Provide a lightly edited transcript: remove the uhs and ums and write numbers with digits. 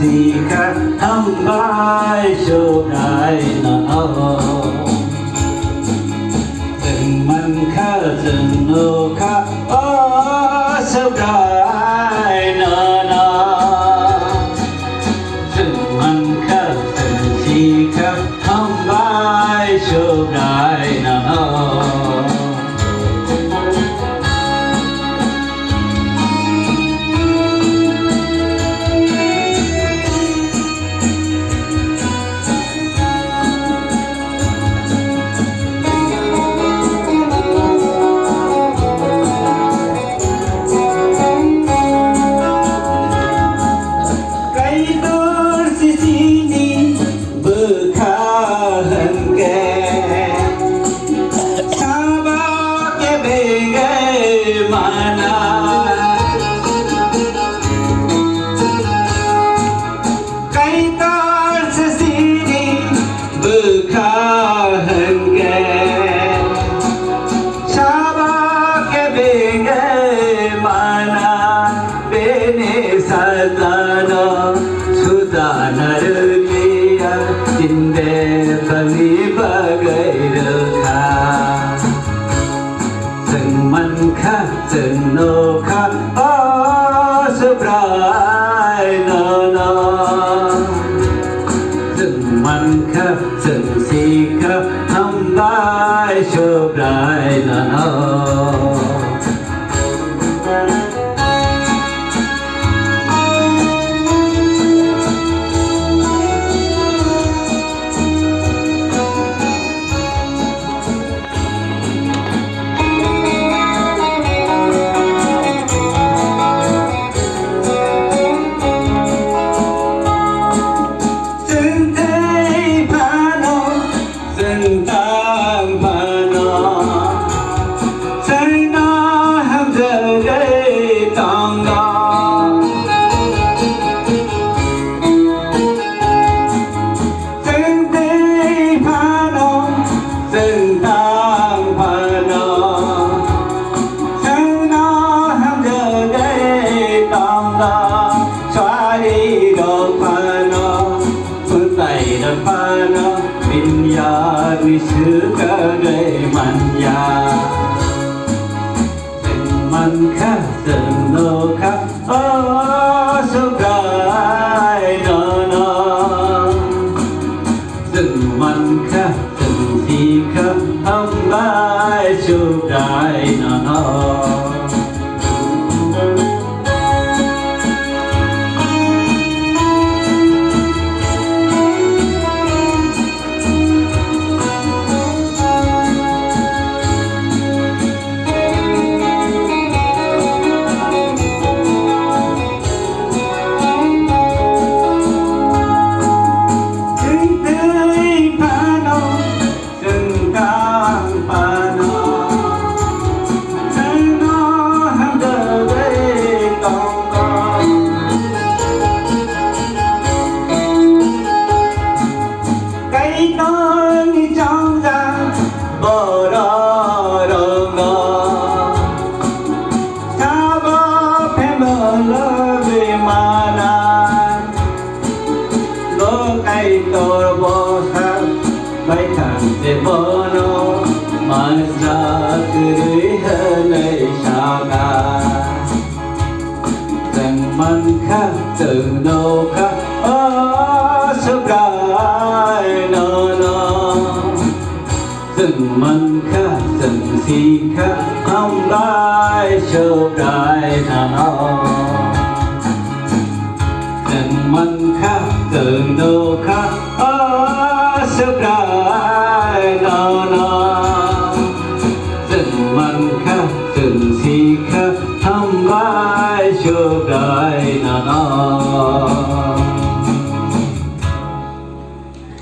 สีค่ะทำร้ายโชคร้ายนะถึงมันค่าถึงโนค่ะโอ้โชคร้ายนะถึงมันค่าถึงสีค่ะทำร้ายโชคร้ายนะถึงโนค่ะโอ้สุบรายนะถึงมันค่ะถึงสีค่ะทำร้ายโชคร้ายนะวิสุกะเรมันยาถึงมันค่ะถึงโนค่ะโอ้สุขร้ายนะถึงมันค่ะถึงสีค่ะทำร้ายโชคร้ายนะBono masak rihanai shaka Từng man khác từng nô khác Sukrai no Từng man khác từng si khác Không lại sukrai no Từng man khác từng nô khác Sukrai từng man khác từng si khác ทำร้ายโชคร้ายนะ